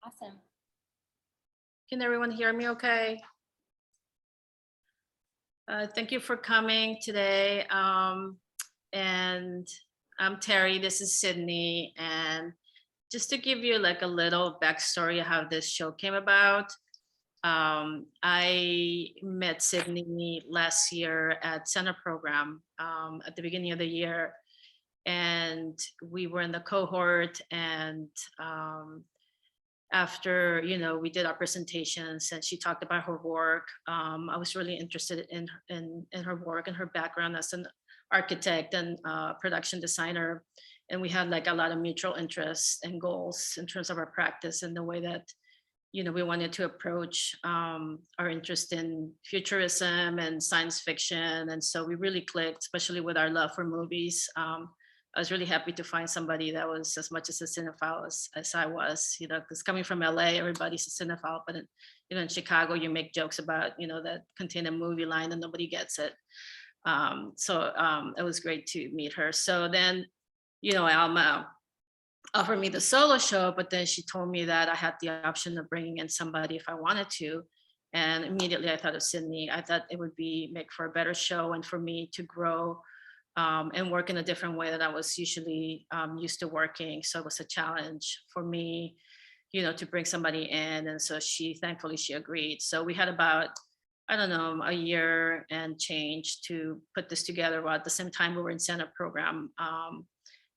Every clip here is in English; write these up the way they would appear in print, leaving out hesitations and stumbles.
Awesome. Can everyone hear me okay? Thank you for coming today. And I'm Terry, this is Cydney. And just to give you like a little backstory of how this show came about, I met Cydney last year at Center Program at the beginning of the year. And we were in the cohort and after we did our presentations and she talked about her work, I was really interested in her work and her background as an architect and production designer, and we had like a lot of mutual interests and goals in terms of our practice and the way that we wanted to approach our interest in futurism and science fiction, and so we really clicked, especially with our love for movies. I was really happy to find somebody that was as much as a cinephile as I was, because coming from LA, everybody's a cinephile, but in Chicago, you make jokes about, that contain a movie line and nobody gets it. So it was great to meet her. So then, Alma offered me the solo show, but then she told me that I had the option of bringing in somebody if I wanted to. And immediately I thought of Cydney. I thought it would make for a better show and for me to grow and work in a different way that I was usually used to working. So it was a challenge for me, to bring somebody in. And so thankfully she agreed. So we had about, I don't know, a year and change to put this together. Well, at the same time we were in Center Program.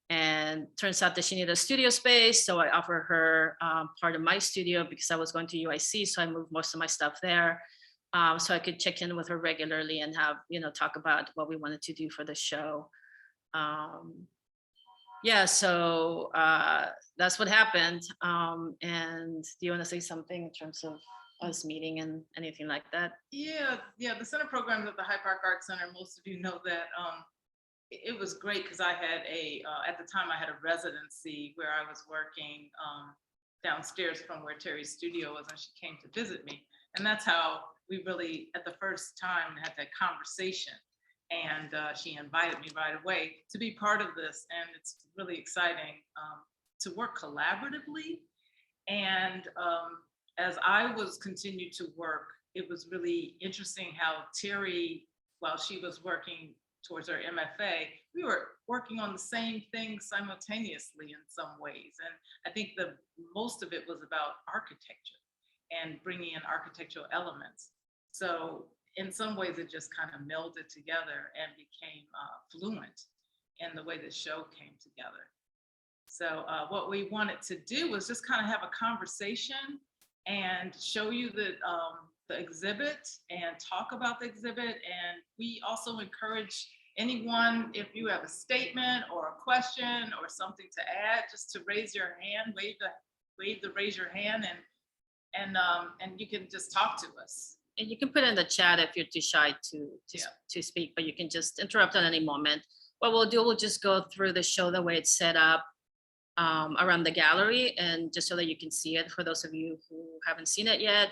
And turns out that she needed a studio space. So I offered her part of my studio because I was going to UIC. So I moved most of my stuff there. So I could check in with her regularly and have, talk about what we wanted to do for the show. So that's what happened. And do you want to say something in terms of us meeting and anything like that? Yeah. The center programs at the Hyde Park Art Center, most of you know that it was great because I had at the time I had a residency where I was working downstairs from where Terry's studio was, and she came to visit me. And that's how we really, at the first time, had that conversation. And she invited me right away to be part of this. And it's really exciting to work collaboratively. And as I was continued to work, it was really interesting how Terry, while she was working towards her MFA, we were working on the same thing simultaneously in some ways. And I think the most of it was about architecture and bringing in architectural elements. So in some ways, it just kind of melded together and became fluent in the way the show came together. So what we wanted to do was just kind of have a conversation and show you the exhibit and talk about the exhibit. And we also encourage anyone, if you have a statement or a question or something to add, just to raise your hand, raise your hand, and you can just talk to us. And you can put in the chat if you're too shy to speak, but you can just interrupt at any moment. What we'll do, we'll just go through the show the way it's set up around the gallery, and just so that you can see it for those of you who haven't seen it yet.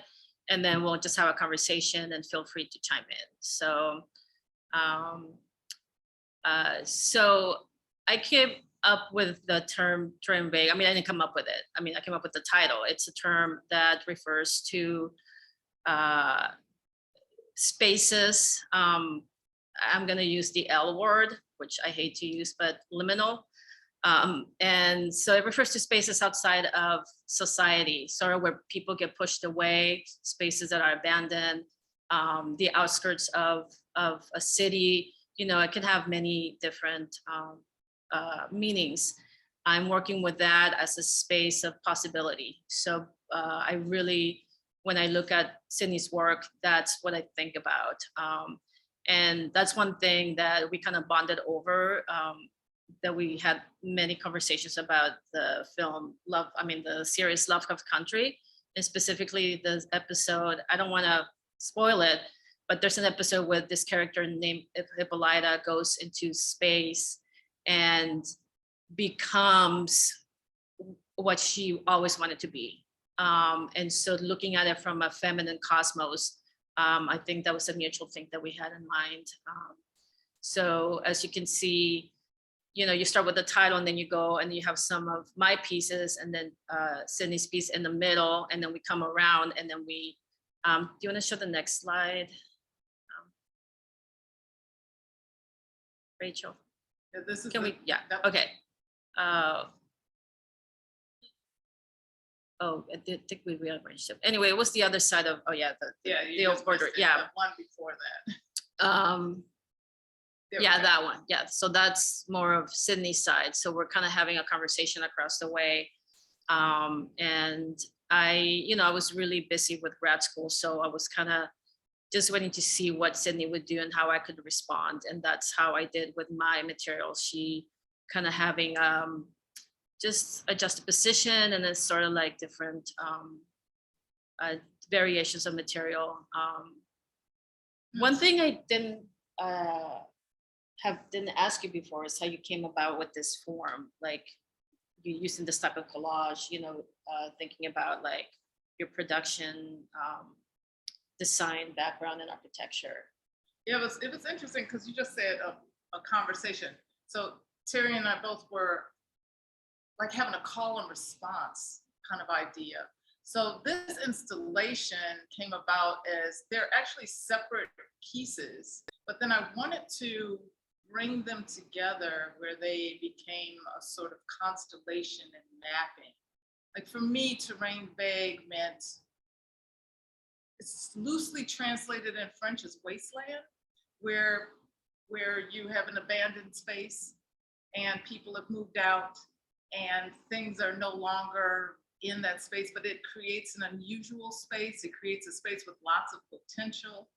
And then we'll just have a conversation and feel free to chime in. So, so I came up with the term vague. I mean, I didn't come up with it. I mean, I came up with the title. It's a term that refers to spaces. I'm going to use the L word, which I hate to use, but liminal. And so it refers to spaces outside of society, sort of where people get pushed away, spaces that are abandoned, the outskirts of a city. It can have many different meanings. I'm working with that as a space of possibility. So I really, when I look at Cydney's work, that's what I think about. And that's one thing that we kind of bonded over, that we had many conversations about the film the series Lovecraft Country, and specifically the episode, I don't want to spoil it, but there's an episode where this character named Hippolyta goes into space and becomes what she always wanted to be. And so looking at it from a feminine cosmos, I think that was a mutual thing that we had in mind. So as you can see, you start with the title and then you go and you have some of my pieces and then Cydney's piece in the middle, and then we come around and then we, do you want to show the next slide? Rachel, Yeah, this is can the- we, yeah, that- okay. Oh, I did think we rearranged it. Anyway, it was the other side of, oh yeah, Yeah, you the old just border, missed it, yeah. the one before that. There we Yeah, go. that one. Yeah. So that's more of Cydney's side. So we're kind of having a conversation across the way. And I was really busy with grad school. So I was kind of just waiting to see what Cydney would do and how I could respond. And that's how I did with my materials. She kind of having just a juxtaposition and then sort of like different variations of material. One thing I didn't ask you before is how you came about with this form, like you using this type of collage, thinking about like your production, design background and architecture. Yeah, it was interesting because you just said a conversation. So Terry and I both were like having a call and response kind of idea. So this installation came about as they're actually separate pieces, but then I wanted to bring them together where they became a sort of constellation and mapping. Like for me, terrain vague meant, it's loosely translated in French as wasteland, where you have an abandoned space and people have moved out and things are no longer in that space, but it creates an unusual space. It creates a space with lots of potential,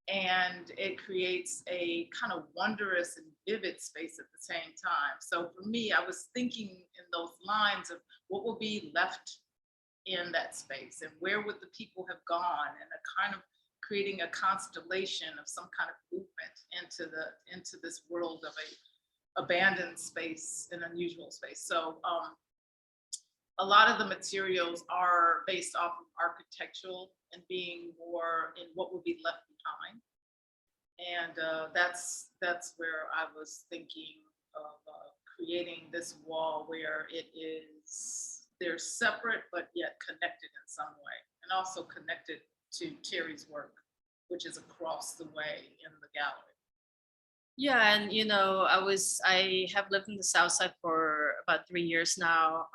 and it creates a kind of wondrous and vivid space at the same time. So for me, I was thinking in those lines of what will be left in that space and where would the people have gone, and a kind of creating a constellation of some kind of movement into this world of a abandoned space, an unusual space. So a lot of the materials are based off of architectural and being more in what will be left behind. And that's where I was thinking of creating this wall where they're separate but yet connected in some way, and also connected to Terry's work, which is across the way in the gallery. Yeah, and I have lived in the South Side for about 3 years now,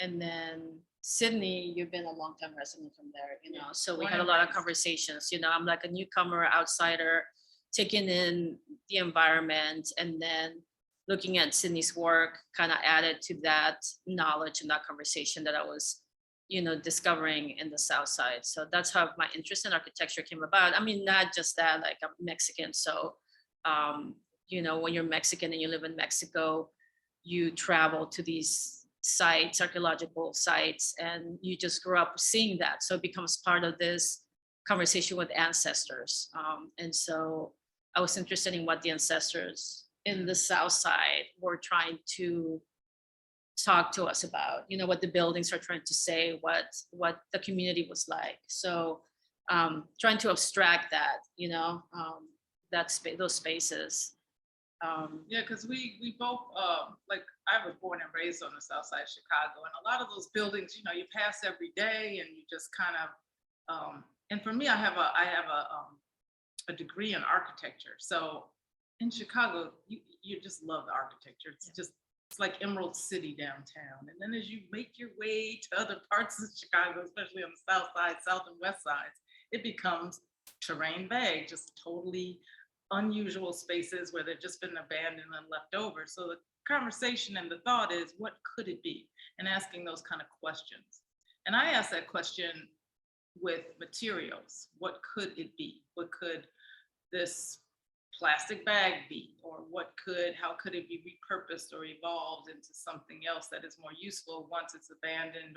and then Cydney, you've been a longtime resident from there, so we Born had a and lot of raised. conversations. I'm like a newcomer, outsider, taking in the environment, and then looking at Cydney's work kind of added to that knowledge and that conversation that I was, discovering in the South Side. So that's how my interest in architecture came about. I mean, not just that, like I'm Mexican, so when you're Mexican and you live in Mexico, you travel to these sites, archaeological sites, and you just grow up seeing that. So it becomes part of this conversation with ancestors. And so I was interested in what the ancestors in the South Side were trying to talk to us about, what the buildings are trying to say, what the community was like. So trying to abstract that, those spaces. Yeah, because we both like I was born and raised on the South Side of Chicago, and a lot of those buildings, you pass every day, and you just kind of. And for me, I have a degree in architecture, so in Chicago, you just love the architecture. It's like Emerald City downtown, and then as you make your way to other parts of Chicago, especially on the South Side, South and West sides, it becomes terrain vague, just totally unusual spaces where they've just been abandoned and left over. So the conversation and the thought is, what could it be? And asking those kind of questions. And I asked that question with materials. What could it be? What could this plastic bag be? Or how could it be repurposed or evolved into something else that is more useful once it's abandoned?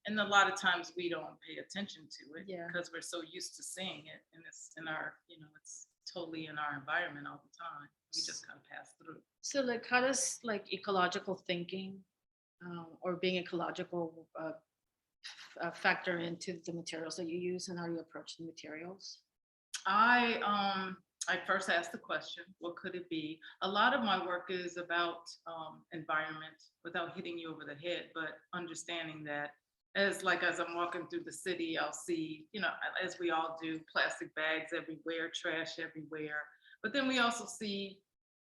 And a lot of times we don't pay attention to it because we're so used to seeing it, and it's in our, it's totally in our environment all the time. We just kind of pass through. So like, how does like ecological thinking or being ecological factor into the materials that you use, and how you approach the materials? I I first asked the question, what could it be? A lot of my work is about environment without hitting you over the head, but understanding that as I'm walking through the city, I'll see, as we all do, plastic bags everywhere, trash everywhere. But then we also see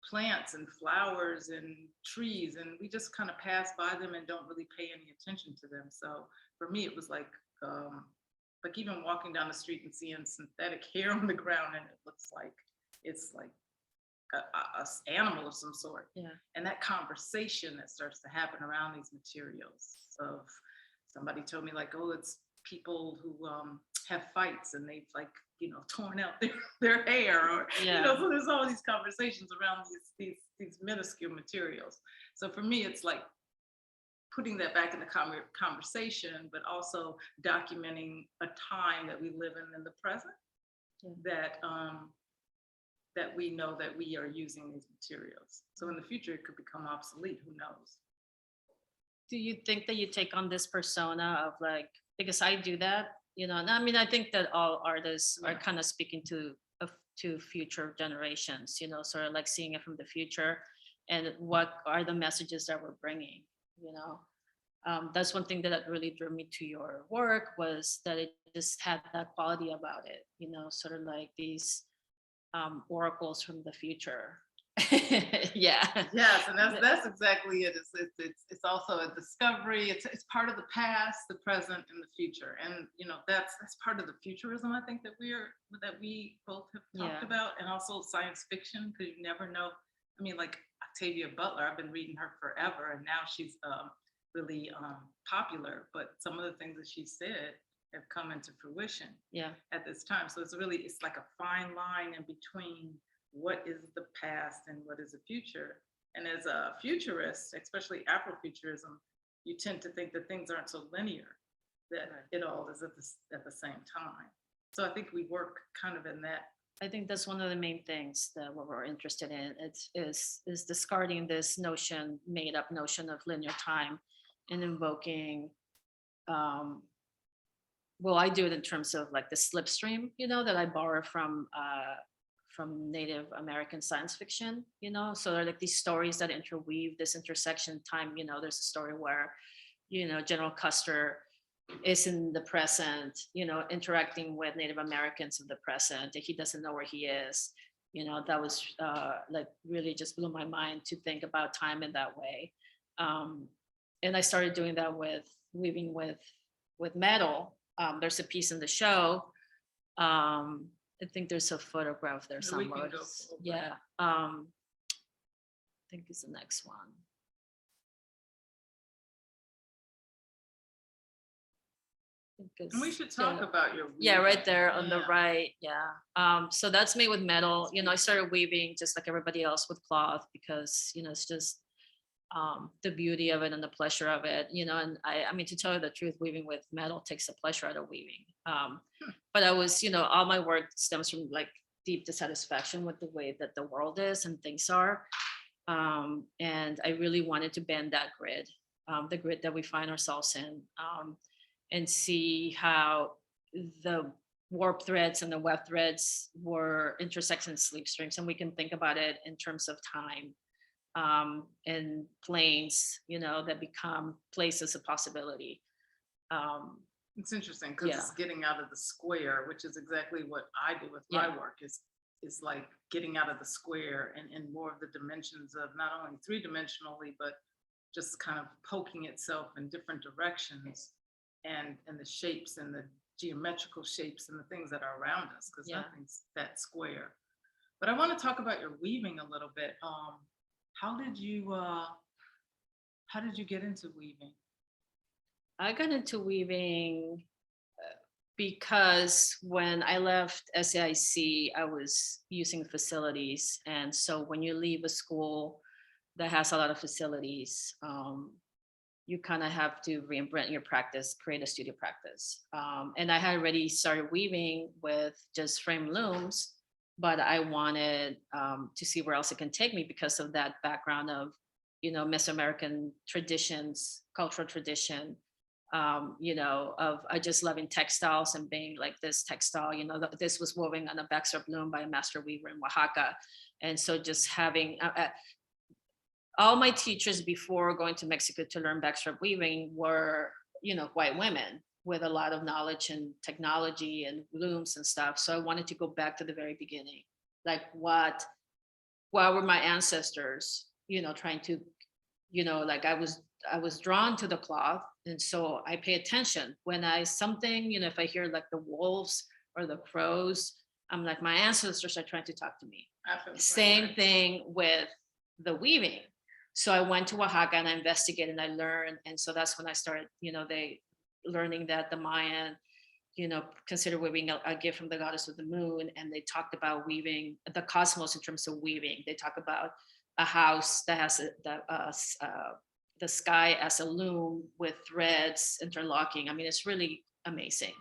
plants and flowers and trees, and we just kind of pass by them and don't really pay any attention to them. So for me, it was like even walking down the street and seeing synthetic hair on the ground, and it looks like it's like a animal of some sort. Yeah. And that conversation that starts to happen around these materials of somebody told me like, oh, it's people who have fights and they've like, torn out their hair, or Yeah. so there's all these conversations around these minuscule materials. So for me, it's like putting that back in the conversation, but also documenting a time that we live in the present, that that we know that we are using these materials. So in the future, it could become obsolete. Who knows? Do you think that you take on this persona of like, because I do that, and I mean, I think that all artists are Yeah. kind of speaking to future generations, sort of like seeing it from the future, and what are the messages that we're bringing, that's one thing that really drew me to your work, was that it just had that quality about it, sort of like these oracles from the future. Yeah. Yes, and that's exactly it. It's also a discovery. It's part of the past, the present, and the future. And that's part of the futurism, I think, that we both have talked about, and also science fiction, because you never know. I mean, like Octavia Butler, I've been reading her forever, and now she's really popular. But some of the things that she said have come into fruition at this time. So it's like a fine line in between what is the past and what is the future. And as a futurist, especially Afrofuturism, you tend to think that things aren't so linear, that it all is at the same time. So I think we work kind of in that. I think that's one of the main things that what we're interested in. Is discarding this made up notion of linear time, and invoking well, I do it in terms of like the slipstream, that I borrow from Native American science fiction, so they're like these stories that interweave this intersection time. There's a story where, General Custer is in the present, interacting with Native Americans of the present, and he doesn't know where he is. That was like really just blew my mind to think about time in that way. And I started doing that with weaving with metal. There's a piece in the show. I think there's a photograph there somewhere. Yeah. I think it's the next one. And we should talk about your weaving. Yeah, right there on the right. Yeah. So that's made with metal. I started weaving just like everybody else with cloth, because it's just the beauty of it and the pleasure of it, and I mean, to tell you the truth, weaving with metal takes the pleasure out of weaving. But I was, all my work stems from like deep dissatisfaction with the way that the world is and things are. And I really wanted to bend that grid, the grid that we find ourselves in, and see how the warp threads and the web threads were intersecting sleep streams. And we can think about it in terms of time. And planes, that become places of possibility. It's interesting because it's getting out of the square, which is exactly what I do with my work, is like getting out of the square and more of the dimensions of not only three-dimensionally, but just kind of poking itself in different directions, and the shapes and the geometrical shapes and the things that are around us, because nothing's that square. But I want to talk about your weaving a little bit. How did you get into weaving? I got into weaving because when I left SAIC, I was using facilities. And so when you leave a school that has a lot of facilities, you kind of have to reinvent your practice, create a studio practice. And I had already started weaving with just frame looms, but I wanted to see where else it can take me because of that background of, Mesoamerican traditions, cultural tradition, of I just loving textiles and being like this textile, this was woven on a backstroke loom by a master weaver in Oaxaca. And so just having all my teachers before going to Mexico to learn backstroke weaving were, white women with a lot of knowledge and technology and looms and stuff. So I wanted to go back to the very beginning. Like what were my ancestors, trying to, like I was drawn to the cloth. And so I pay attention when if I hear like the wolves or the crows, I'm like, my ancestors are trying to talk to me. Same thing with the weaving. So I went to Oaxaca and I investigated and I learned. And so that's when I started, they learning that the Mayan, consider weaving a gift from the goddess of the moon. And they talked about weaving the cosmos in terms of weaving. They talk about a house that has the sky as a loom with threads interlocking. I mean, it's really amazing.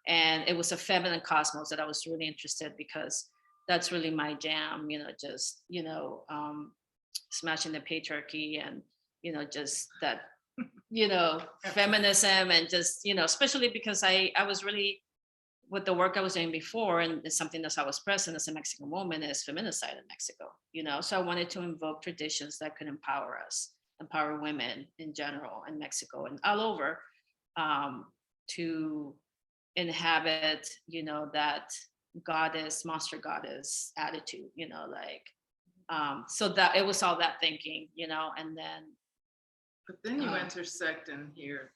And it was a feminine cosmos that I was really interested, because that's really my jam, just, smashing the patriarchy and, just that, feminism, and just, especially because I was really, with the work I was doing before, and it's something that's always present as a Mexican woman, is feminicide in Mexico, so I wanted to invoke traditions that could empower us, empower women in general in Mexico and all over, to inhabit, that goddess, monster goddess attitude, so that it was all that thinking, and then. But then you intersect in your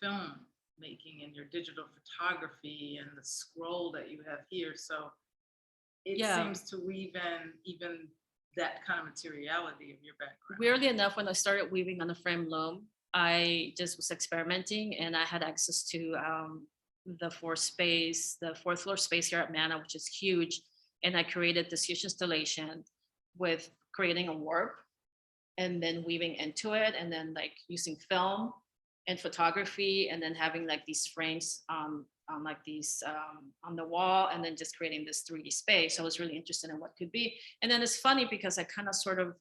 film making and your digital photography and the scroll that you have here. So it seems to weave in even that kind of materiality of your background. Weirdly enough, when I started weaving on a frame loom, I just was experimenting, and I had access to the fourth floor space here at Mana, which is huge. And I created this huge installation with creating a warp and then weaving into it, and then like using film and photography, and then having like these frames on the wall, and then just creating this 3D space. So I was really interested in what could be. And then it's funny because I kind of sort of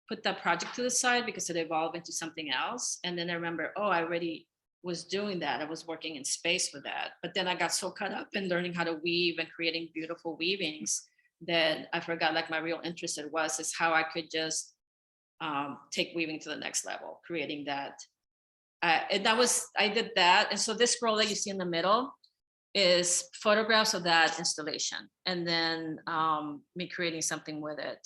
put that project to the side because it evolved into something else. And then I remember, I already was doing that. I was working in space with that. But then I got so caught up in learning how to weave and creating beautiful weavings that I forgot like my real interest is how I could just take weaving to the next level, creating that. And I did that. And so this scroll that you see in the middle is photographs of that installation. And then me creating something with it,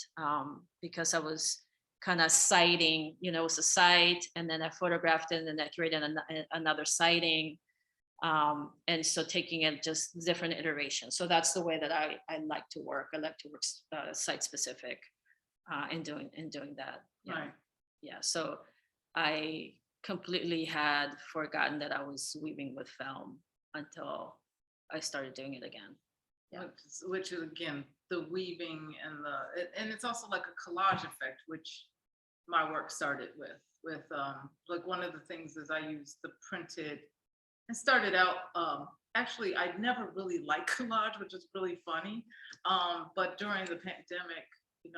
because I was kind of sighting, it was a site, and then I photographed it, and then I created another sighting. And so taking it just different iterations. So that's the way that I like to work. I like to work site specific in doing that. Yeah. Right. Yeah. So I completely had forgotten that I was weaving with film until I started doing it again. Yeah. Which is again the weaving and it's also like a collage effect, which my work started with like one of the things is I used the printed. I started out actually I never really liked collage, which is really funny. But during the pandemic,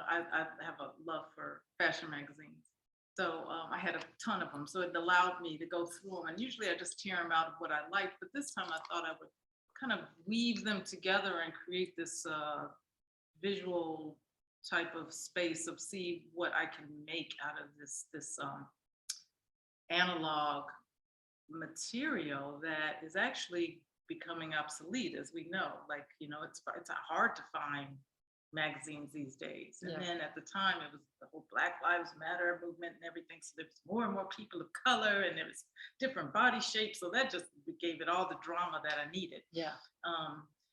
I have a love for fashion magazines. So I had a ton of them. So it allowed me to go through them. And usually I just tear them out of what I like. But this time I thought I would kind of weave them together and create this visual type of space of see what I can make out of this analog material that is actually becoming obsolete, as we know. Like, it's hard to find magazines these days. And then at the time it was the whole Black Lives Matter movement and everything. So there was more and more people of color, and there was different body shapes. So that just gave it all the drama that I needed. Yeah.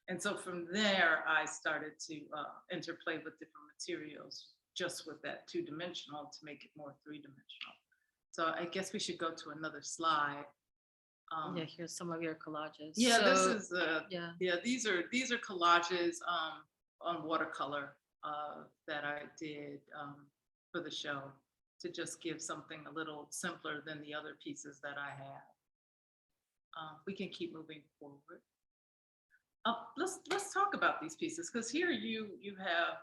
And so from there, I started to interplay with different materials, just with that 2-dimensional to make it more 3-dimensional. So I guess we should go to another slide. Here's some of your collages. Yeah, so, this is these are collages on watercolor that I did for the show, to just give something a little simpler than the other pieces that I have. We can keep moving forward. Let's talk about these pieces, because here you have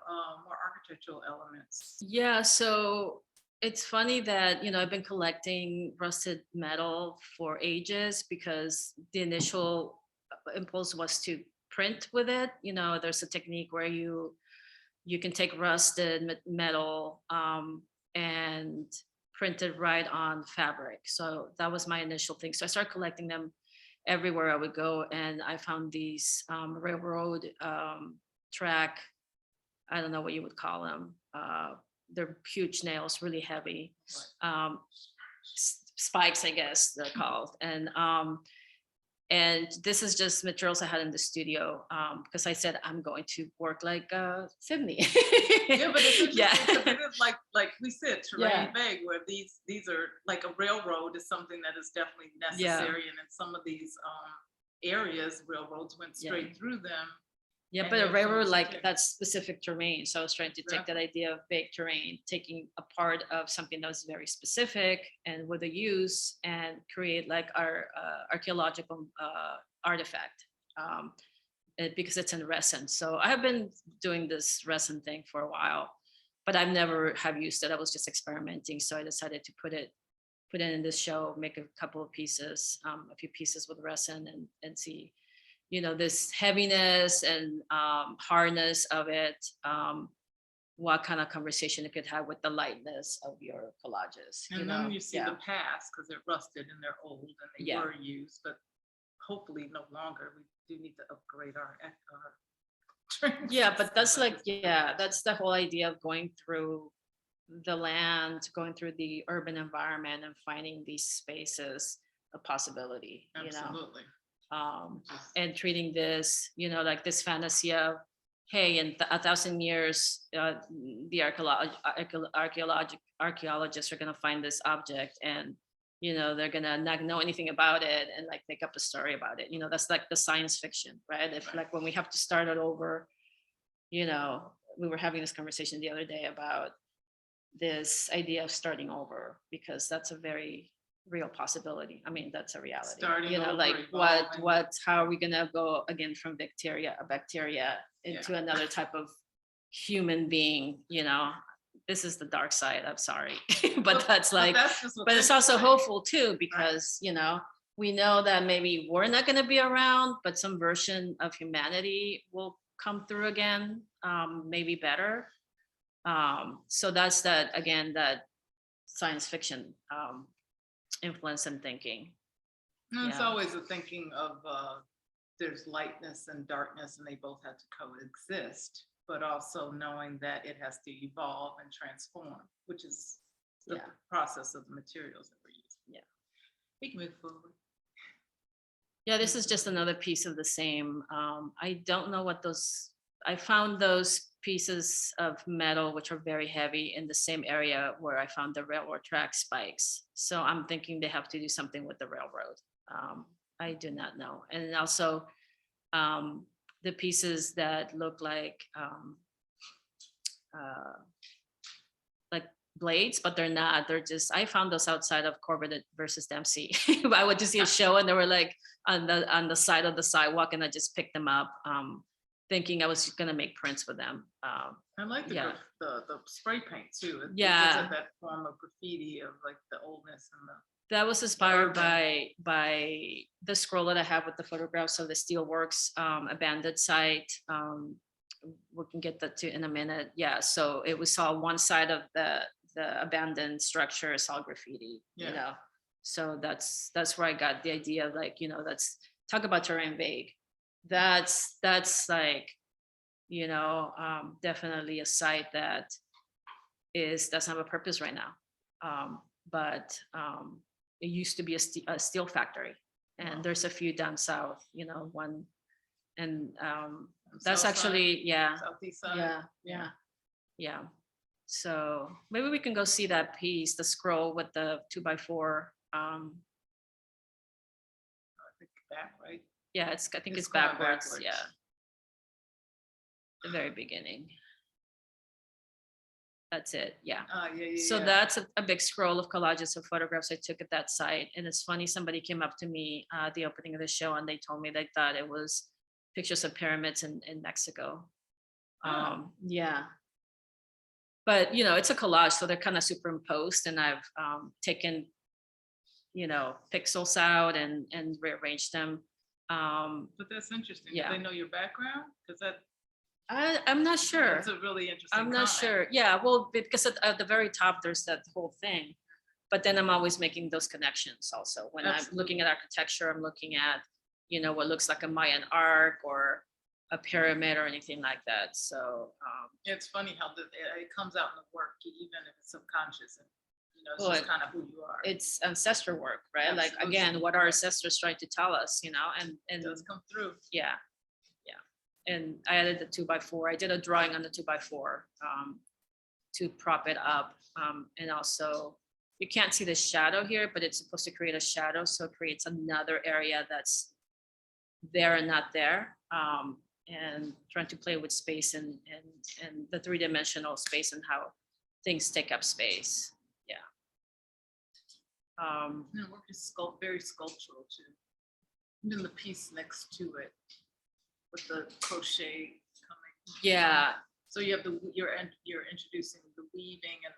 more architectural elements. Yeah, so It's funny that, I've been collecting rusted metal for ages because the initial impulse was to print with it. There's a technique where you can take rusted metal and print it right on fabric. So that was my initial thing. So I started collecting them everywhere I would go, and I found these railroad track. I don't know what you would call them. They're huge nails, really heavy. Um, Spikes, I guess they're called. And this is just materials I had in the studio because I said I'm going to work like Cydney. Yeah, but it's interesting Yeah. because it is like we said, terrain Yeah. vague, where these are like a railroad is something that is definitely Yeah. necessary, and in some of these areas, railroads went Yeah. straight through them. Yeah, And but a there's so railroad, much like to do. that's specific terrain. So I was trying to take that idea of vague terrain, taking a part of something that was very specific and with a use, and create like our archaeological artifact because it's in resin. So I have been doing this resin thing for a while, but I've never have used it. I was just experimenting. So I decided to put it in this show, make a couple of pieces, a few pieces with resin, and see this heaviness and hardness of it, what kind of conversation it could have with the lightness of your collages. And then you see Yeah. the past because they're rusted and they're old and they Yeah. were used, but hopefully no longer. We do need to upgrade our Yeah, but that's like, yeah, that's the whole idea of going through the land, going through the urban environment and finding these spaces of possibility, Absolutely. And treating this, like this fantasy of, hey, in 1,000 years, the archaeologists are going to find this object, and they're going to not know anything about it and like make up a story about it. That's like the science fiction, right? If like when we have to start it over, we were having this conversation the other day about this idea of starting over, because that's a very real possibility. I mean, that's a reality. Starting over, like evolving. how are we gonna go again from bacteria into another type of human being? This is the dark side. I'm sorry, but that's like, but it's also hopeful too, because we know that maybe we're not going to be around, but some version of humanity will come through again, maybe better. So that's that, again, that science fiction influence and thinking. And it's Yeah. always a thinking of there's lightness and darkness and they both have to coexist, but also knowing that it has to evolve and transform, which is the process of the materials that we're using. Yeah. We can move forward. Yeah, this is just another piece of the same. I don't know what those, I found those pieces of metal, which are very heavy, in the same area where I found the railroad track spikes. So I'm thinking they have to do something with the railroad. I do not know. And also the pieces that look like blades, but they're not. They're just, I found those outside of Corbett versus Dempsey. I went to see a show and they were like on the side of the sidewalk, and I just picked them up, thinking I was gonna make prints with them. I like the spray paint too. It Yeah. gives it that form of graffiti of like the oldness and the. That was inspired by the scroll that I have with the photographs of the steelworks abandoned site. We can get that to in a minute. Yeah, so it was all one side of the abandoned structure is all graffiti. So that's where I got the idea of, like, that's, talk about terrain vague. That's like, definitely a site that doesn't have a purpose right now. But it used to be a steel factory, and there's a few down south, one, and that's actually, Southeast side. Yeah. So maybe we can go see that piece, the scroll with the 2x4. I think back, right? Yeah, I think it's going backwards. Yeah. The very beginning. That's it. Yeah. So that's a big scroll of collages of photographs I took at that site. And it's funny, somebody came up to me at the opening of the show and they told me they thought it was pictures of pyramids in Mexico. Yeah. but it's a collage, so they're kind of superimposed, and I've taken pixels out and rearranged them. But that's interesting. Yeah. Do they know your background? Because I'm not sure. that's a really interesting I'm not comment. sure. Yeah, well, because at the very top there's that whole thing, but then I'm always making those connections also. When I'm looking at architecture, I'm looking at what looks like a Mayan arc or a pyramid or anything like that. So It's funny how it comes out in the work, even if it's subconscious, and it's Well, just kind of who you are. it's ancestor work, right? Like Absolutely. again, what our ancestors tried to tell us, and It does come through. yeah. And I added the 2x4. I did a drawing on the 2x4 to prop it up. And also, you can't see the shadow here, but it's supposed to create a shadow. So it creates another area that's there and not there. And trying to play with space and the three-dimensional space and how things take up space. Yeah. Work is very sculptural too. Even the piece next to it with the crochet coming. Yeah. So you have you're introducing the weaving and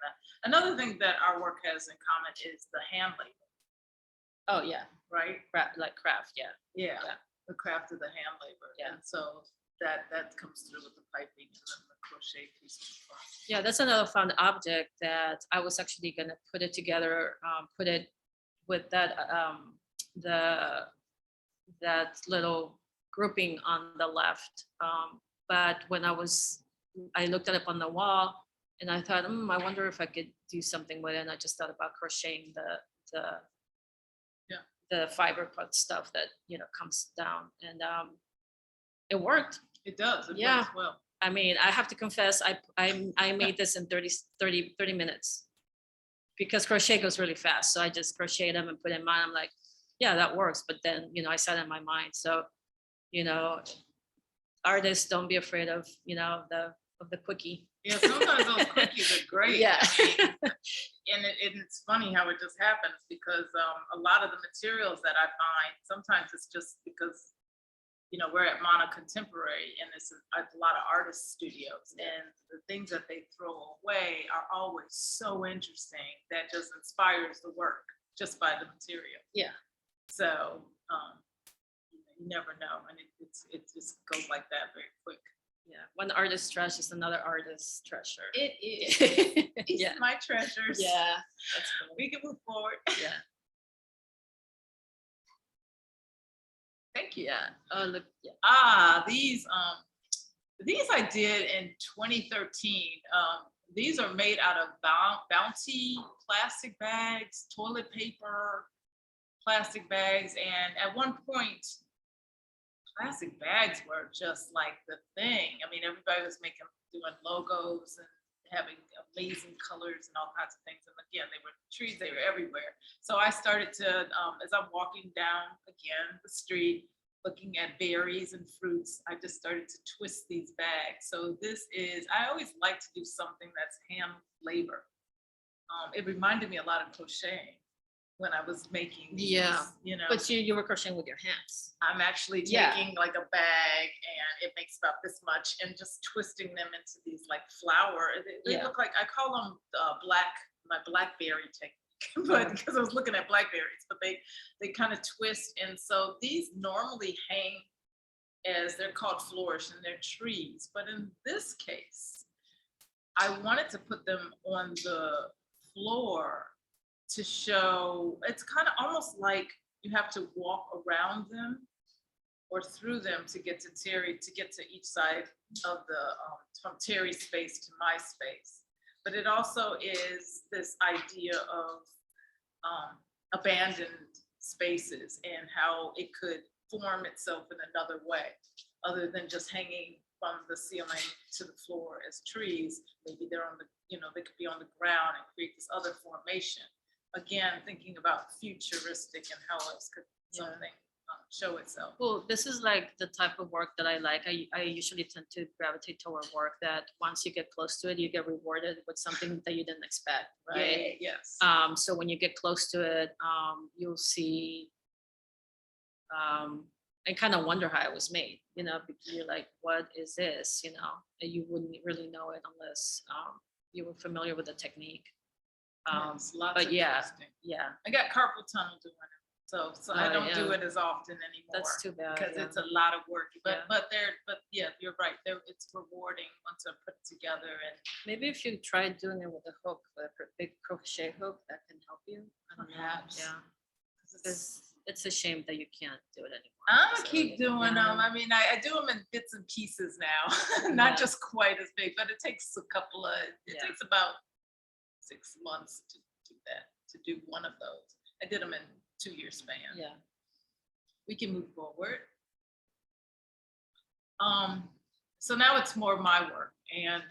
another thing that our work has in common is the hand labor. Oh yeah. Right. Like craft. Yeah. Yeah. The craft of the hand labor. Yeah. And so that comes through with the piping and then the crochet piece. Yeah, that's another found object that I was actually gonna put it together, put it with that that little grouping on the left. But when I looked it up on the wall and I thought, I wonder if I could do something with it. And I just thought about crocheting the fiber cut stuff that comes down, and it worked. It does. It Yeah. works well. I mean, I have to confess, I made this in 30 minutes because crochet goes really fast. So I just crocheted them and put them on. I'm like, yeah, that works. But then, I said in my mind. So, artists, don't be afraid of, the quickie. Yeah, sometimes those quickies are great. Yeah. And it's funny how it just happens because a lot of the materials that I find, sometimes it's just because we're at Mana Contemporary and it's a lot of artist studios, and the things that they throw away are always so interesting that just inspires the work just by the material. Yeah. So you never know, and it just goes like that very quick. Yeah. One artist's trash is another artist's treasure. It is. It's Yeah. my treasures. Yeah. That's cool. We can move forward. Yeah. Thank you. Yeah. Oh, look. Yeah. These I did in 2013. These are made out of Bounty plastic bags, toilet paper, plastic bags, and at one point, plastic bags were just like the thing. I mean, everybody was doing logos and having amazing colors and all kinds of things. And again, they were trees, they were everywhere. So I started to, as I'm walking down again the street, looking at berries and fruits, I just started to twist these bags. So I always like to do something that's hand labor. It reminded me a lot of crocheting when I was making these, Yeah. But you were crocheting with your hands. I'm actually taking like a bag and it makes about this much and just twisting them into these like flower. They look like, I call them my blackberry technique, but because I was looking at blackberries, but they kind of twist. And so these normally hang as they're called flourish and they're trees. But in this case, I wanted to put them on the floor to show, it's kind of almost like you have to walk around them or through them to get to Terry, to get to each side of the, from Terry's space to my space. But it also is this idea of abandoned spaces and how it could form itself in another way, other than just hanging from the ceiling to the floor as trees. Maybe they're on the, they could be on the ground and create this other formation. Again, thinking about futuristic and how else could something show itself. Well, this is like the type of work that I like. I usually tend to gravitate toward work that once you get close to it, you get rewarded with something that you didn't expect, right? Yeah, yes. So when you get close to it, you'll see and kind of wonder how it was made, because you're like, what is this? And you wouldn't really know it unless you were familiar with the technique. Yes, lots But of yeah, twisting. yeah, I got carpal tunnel doing it. So I Oh, don't do yeah. it as often anymore. That's too bad. Because yeah. it's a lot of work, Yeah. but yeah, you're right. It's rewarding once I put it together and Maybe if you try doing it with a hook, with a big crochet hook, that can help you. I don't know. perhaps. Yeah, 'Cause because it's a shame that you can't do it anymore. I'm gonna So, keep doing yeah. them. I mean, I do them in bits and pieces now, Yeah. not just quite as big, but it takes it Yeah. takes about 6 months to do that, to do one of those. I did them in 2-year span. Yeah. We can move forward. So now it's more my work. And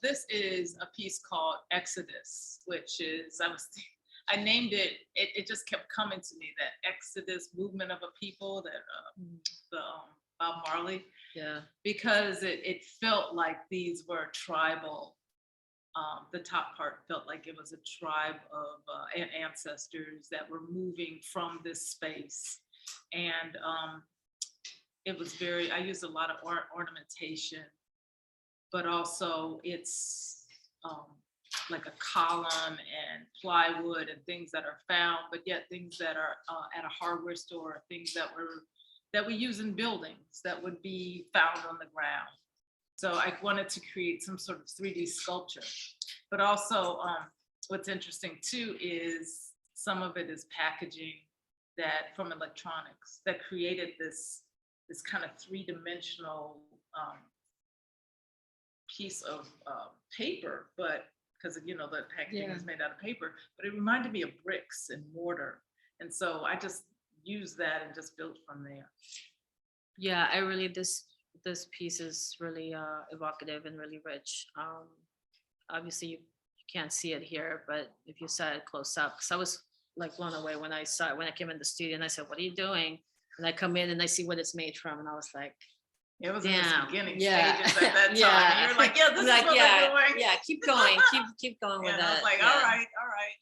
this is a piece called Exodus, which is, I named it just kept coming to me, that Exodus, movement of a people, that the Bob Marley, Yeah. because it felt like these were tribal. The top part felt like it was a tribe of ancestors that were moving from this space. And it was I used a lot of ornamentation, but also it's like a column and plywood and things that are found, but yet things that are at a hardware store, things that we use in buildings that would be found on the ground. So I wanted to create some sort of 3D sculpture, but also what's interesting too is some of it is packaging that from electronics that created this kind of 3-dimensional piece of paper, but because the packaging is made out of paper, but it reminded me of bricks and mortar, and so I just used that and just built from there. Yeah, this piece is really evocative and really rich. Obviously you can't see it here, but if you saw it close up, because I was like blown away when I saw it, when I came in the studio and I said, "What are you doing?" And I come in and I see what it's made from, and I was like, it was in damn, the beginning yeah. stages at that time. Yeah. And you're like, yeah, this I'm is like, what they're doing. yeah, keep going, keep going with And that. I was like, yeah. all right.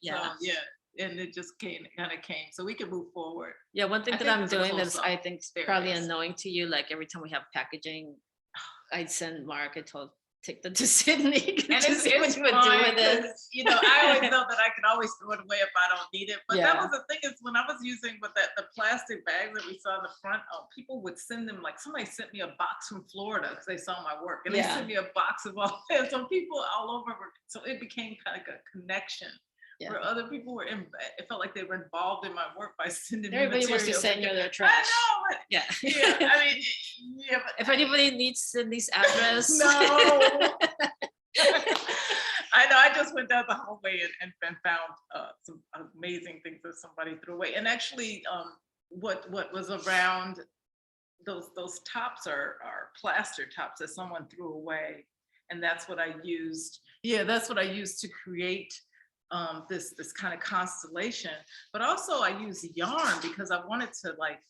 Yeah. So, yeah. And it just kind of came. So we can move forward. Yeah, one thing I that think I'm there's a doing that's close-up. I think There it probably is. annoying to you, like every time we have packaging, I'd send Mark, I told take that to Cydney And to it's see what you would do fine, with it. 'cause, I always know that I can always throw it away if I don't need it. But that Yeah. was the thing, is when I was using with the plastic bags that we saw in the front, people would send them, like somebody sent me a box from Florida because they saw my work, and they Yeah. sent me a box of all that. So people all over so it became kind of a connection. Yeah. Where other people were it felt like they were involved in my work by sending me Everybody wants to materials. send you their I trash. know, but Yeah. yeah, I mean, yeah, but If anybody needs Sydney's address. no. I know. I just went down the hallway and found some amazing things that somebody threw away. And actually, what was around those tops are plaster tops that someone threw away, and that's what I used. Yeah, that's what I used to create this kind of constellation. But also, I used yarn because I wanted to like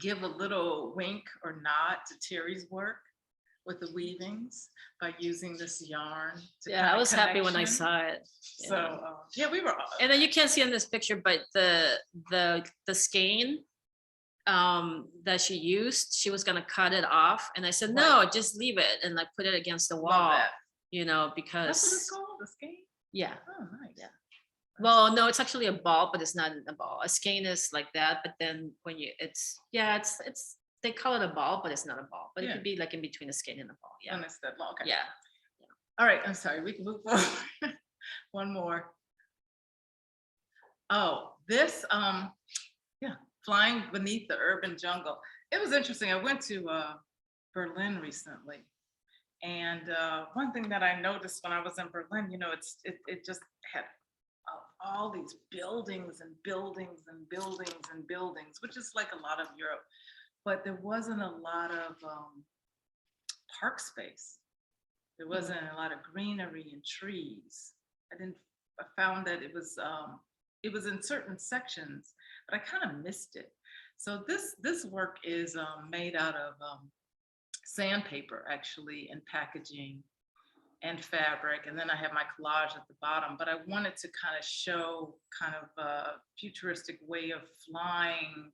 give a little wink or nod to Terry's work with the weavings by using this yarn. Yeah, I was happy when I saw it. So yeah, we were. And then you can't see in this picture, but the skein that she used, she was gonna cut it off, and I said, no, just leave it and like put it against the wall. That. Because That's what it's called, the skein. Yeah. Oh, nice. Yeah. Well, no, it's actually a ball, but it's not a ball. A skein is like that, but then when it's they call it a ball, but it's not a ball. But it could be like in between a skein and a ball. Yeah. And it's that long. Okay. Yeah. All right. I'm sorry. We can move forward. One more. Oh, this flying beneath the urban jungle. It was interesting. I went to Berlin recently, and one thing that I noticed when I was in Berlin, it just had all these buildings and buildings and buildings and buildings, which is like a lot of Europe, but there wasn't a lot of park space. There wasn't a lot of greenery and trees. I found that it was in certain sections, but I kind of missed it. So this work is made out of sandpaper, actually, and packaging and fabric, and then I have my collage at the bottom. But I wanted to kind of show kind of a futuristic way of flying,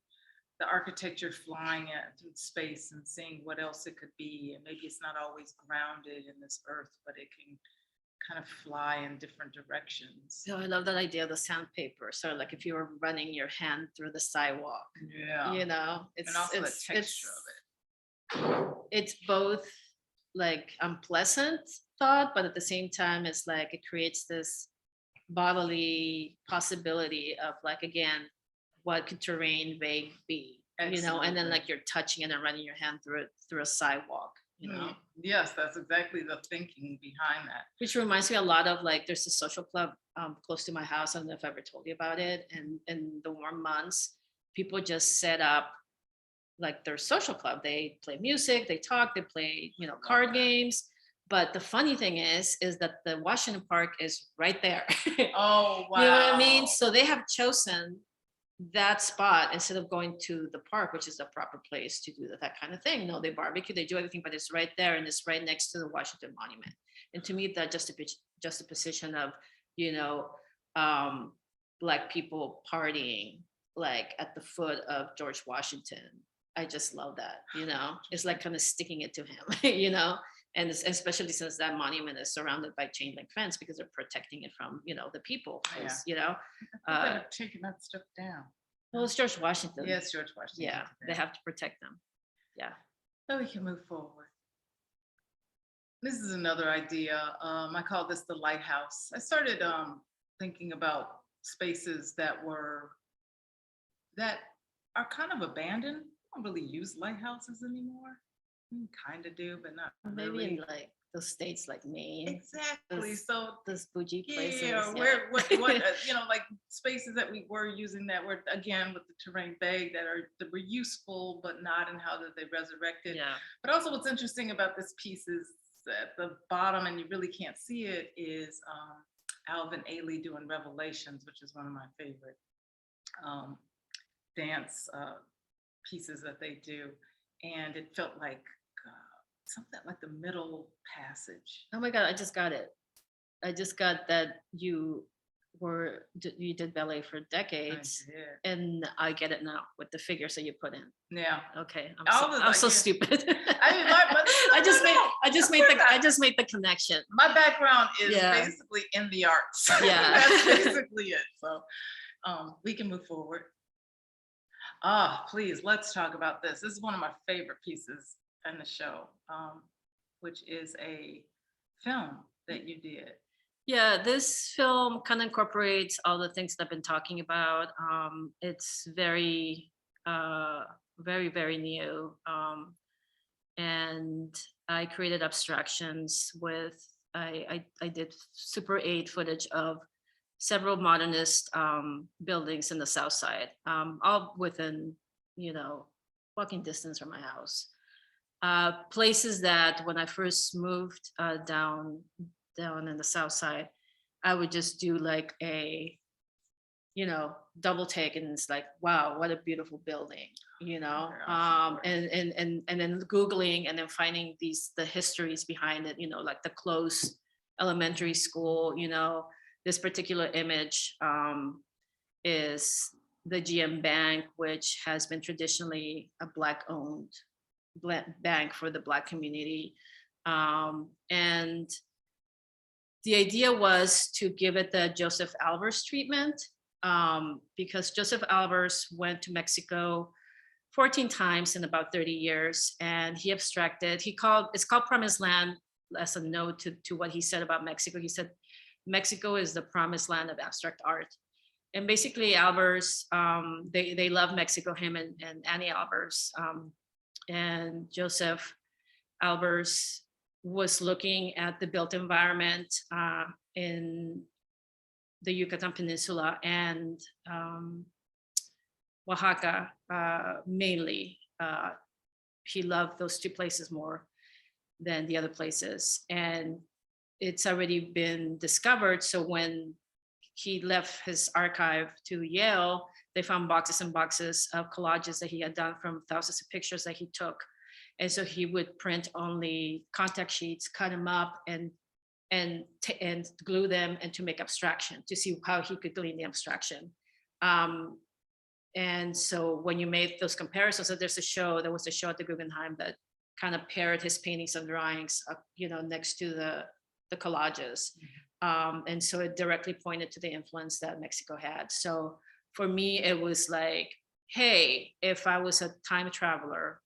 the architecture, flying it through space and seeing what else it could be. And maybe it's not always grounded in this earth, but it can kind of fly in different directions. So I love that idea of the sandpaper. So like if you were running your hand through the sidewalk, Yeah. you know, And also the texture of it's both like unpleasant thought, but at the same time, it's like it creates this bodily possibility of like, again, what could terrain vague be, you know, and then Absolutely. like you're touching it and running your hand through it through a sidewalk, you know. Yes, that's exactly the thinking behind that. Which reminds me a lot of like there's a social club close to my house. I don't know if I ever told you about it. And in the warm months, people just set up like their social club. They play music, they talk, they play, you know, card that. games. But the funny thing is that the Washington Park is right there. Oh, wow. You know what I mean? So they have chosen that spot instead of going to the park, which is the proper place to do that kind of thing. No, they barbecue, they do everything, but it's right there and it's right next to the Washington Monument. And to me, that juxtaposition of, you know, Black people partying like at the foot of George Washington. I just love that, you know, it's like kind of sticking it to him, you know, and especially since that monument is surrounded by chain link fence because they're protecting it from, you know, the people, you know. They're taking that stuff down. Well, it's George Washington. Yes, George Washington. Yeah, they have to protect them. Yeah. So we can move forward. This is another idea. I call this the lighthouse. I started thinking about spaces that are kind of abandoned. I don't really use lighthouses anymore. Kind of do, but not Maybe really. in like those states like Maine. Exactly. So those bougie places. Yeah, what you know, like spaces that we were using that were again with the terrain vague that were useful but not in how that they resurrected. Yeah. But also what's interesting about this piece is at the bottom, and you really can't see it, is Alvin Ailey doing Revelations, which is one of my favorite dance pieces that they do. And it felt like something like the middle passage. Oh my God, I just got it. I just got that you did ballet for decades, and I get it now with the figures that you put in. Yeah. Okay. I'm so stupid. I mean, I just made the connection. My background is basically in the arts. Yeah. That's basically it. So we can move forward. Please, let's talk about this. This is one of my favorite pieces in the show, which is a film that you did. Yeah, this film kind of incorporates all the things that I've been talking about. It's very, very, very new. And I created abstractions I did Super 8 footage of several modernist buildings in the South Side, all within, you know, walking distance from my house. Places that when I first moved down in the South Side, I would just do like a, you know, double take, and it's like, wow, what a beautiful building, you know. And then Googling and then finding the histories behind it, you know, like the closed elementary school, you know. This particular image is the GM Bank, which has been traditionally a Black-owned bank for the Black community. And the idea was to give it the Joseph Albers treatment, because Joseph Albers went to Mexico 14 times in about 30 years, and he abstracted, it's called Promised Land as a note to what he said about Mexico. He said, Mexico is the promised land of abstract art. And basically Albers, they love Mexico, him and Annie Albers. And Joseph Albers was looking at the built environment in the Yucatan Peninsula and Oaxaca mainly. He loved those two places more than the other places. And it's already been discovered. So when he left his archive to Yale, they found boxes and boxes of collages that he had done from thousands of pictures that he took. And so he would print only contact sheets, cut them up and glue them, and to make abstraction, to see how he could glean the abstraction. And so when you made those comparisons, so there was a show at the Guggenheim that kind of paired his paintings and drawings, you know, next to the the collages. And so it directly pointed to the influence that Mexico had. So for me, it was like, hey, if I was a time traveler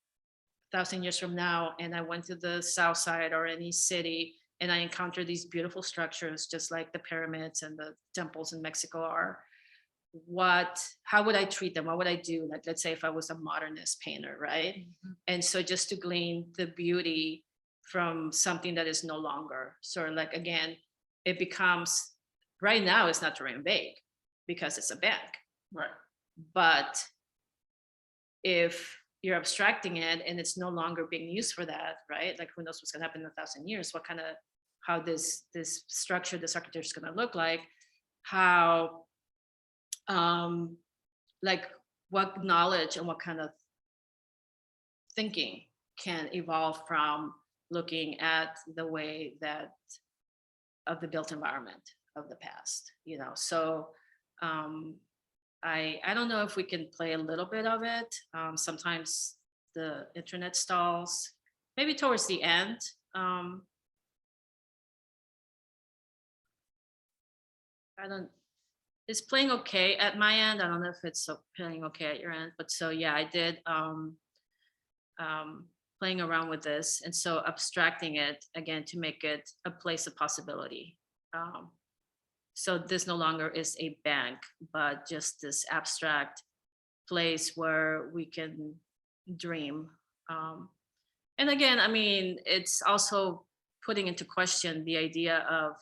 1,000 years from now, and I went to the South Side or any city, and I encountered these beautiful structures, just like the pyramids and the temples in Mexico are, how would I treat them? What would I do? Like, let's say if I was a modernist painter, right? And so just to glean the beauty from something that is no longer sort of like, again, it becomes, right now it's not to dream big because it's a bank. Right. But if you're abstracting it and it's no longer being used for that, right? Like who knows what's gonna happen in 1,000 years, how this structure, this architecture is gonna look like, how like what knowledge and what kind of thinking can evolve from looking at the way that of the built environment of the past, so I don't know if we can play a little bit of it. Sometimes the internet stalls, maybe towards the end. It's playing okay at my end. I don't know if it's playing okay at your end, but so yeah, I did playing around with this, and so abstracting it again to make it a place of possibility. So this no longer is a bank, but just this abstract place where we can dream. And again, I mean, it's also putting into question the idea of,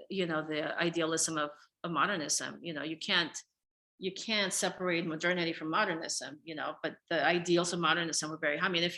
the idealism of modernism. You can't separate modernity from modernism, but the ideals of modernism were very high. I mean,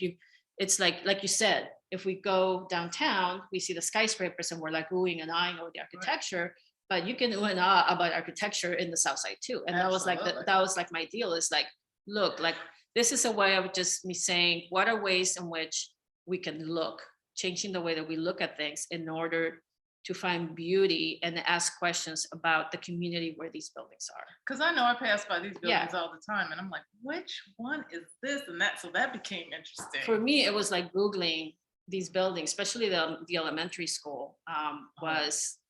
it's like you said, if we go downtown, we see the skyscrapers and we're like oohing and eyeing over the architecture, but you can ooh and ah about architecture in the South Side too. And Absolutely. that was like my deal, is like, look, like this is a way of just me saying, what are ways in which we can look, changing the way that we look at things in order to find beauty and ask questions about the community where these buildings are. Because I know I pass by these buildings all the time, and I'm like, which one is this and that? So that became interesting. For me, it was like Googling these buildings, especially the elementary school.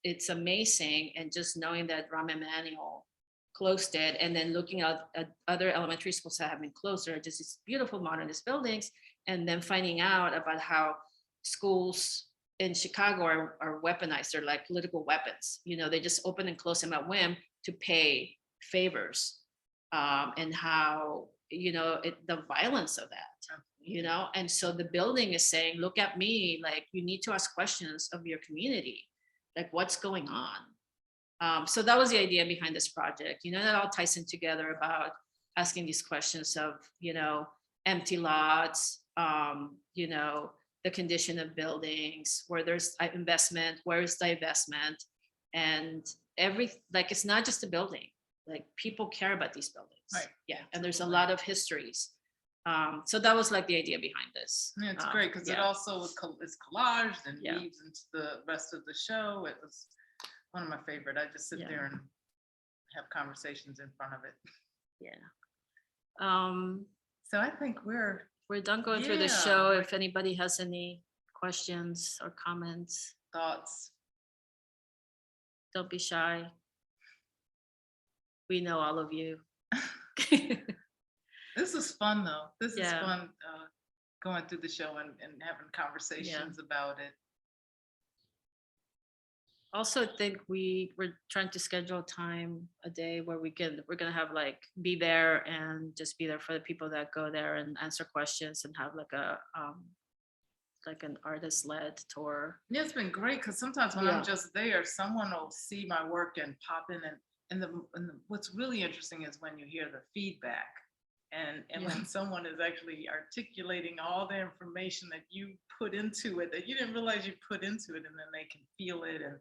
It's amazing, and just knowing that Rahm Emanuel closed it, and then looking at other elementary schools that have been closed, are just these beautiful modernist buildings, and then finding out about how schools in Chicago are weaponized. They're like political weapons. They just open and close them at whim to pay favors, and how the violence of that. And so the building is saying, look at me, like you need to ask questions of your community, like what's going on. So that was the idea behind this project. That all ties in together about asking these questions of empty lots, the condition of buildings, where there's investment, where is divestment, and it's not just a building. Like people care about these buildings, right? Yeah, and there's a lot of histories. So that was like the idea behind this. Yeah, it's great because it also is collaged and weaves into the rest of the show. It was one of my favorite. I just sit there and have conversations in front of it. Yeah. So I think we're done going through the show. If anybody has any questions or comments, thoughts, don't be shy. We know all of you. This is fun though. This is fun going through the show and having conversations about it. Also, I think we're trying to schedule time a day where we're gonna have like be there and just be there for the people that go there and answer questions, and have like a like an artist-led tour. Yeah, it's been great because sometimes when I'm just there, someone will see my work and pop in, and what's really interesting is when you hear the feedback. And when someone is actually articulating all the information that you put into it, that you didn't realize you put into it, and then they can feel it. And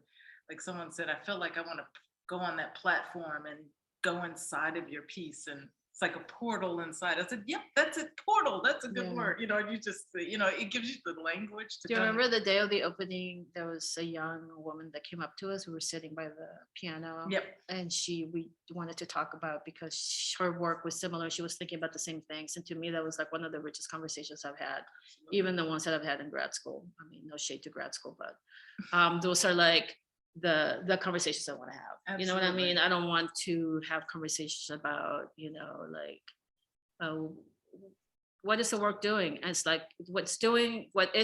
like someone said, I felt like I want to go on that platform and go inside of your piece. And it's like a portal inside. I said, yep, that's it, portal. That's a good Yeah. word. You know, you just, you know, it gives you the language to Do you kind of- remember the day of the opening? There was a young woman that came up to us. We were sitting by the piano. Yep. And we wanted to talk about, because her work was similar. She was thinking about the same things. And to me, that was like one of the richest conversations I've had, even the ones that I've had in grad school. I mean, no shade to grad school, but those are like the conversations I want to have. You know what I Absolutely. mean? I don't want to have conversations about, you know, like, what is the work doing? And it's like, what it's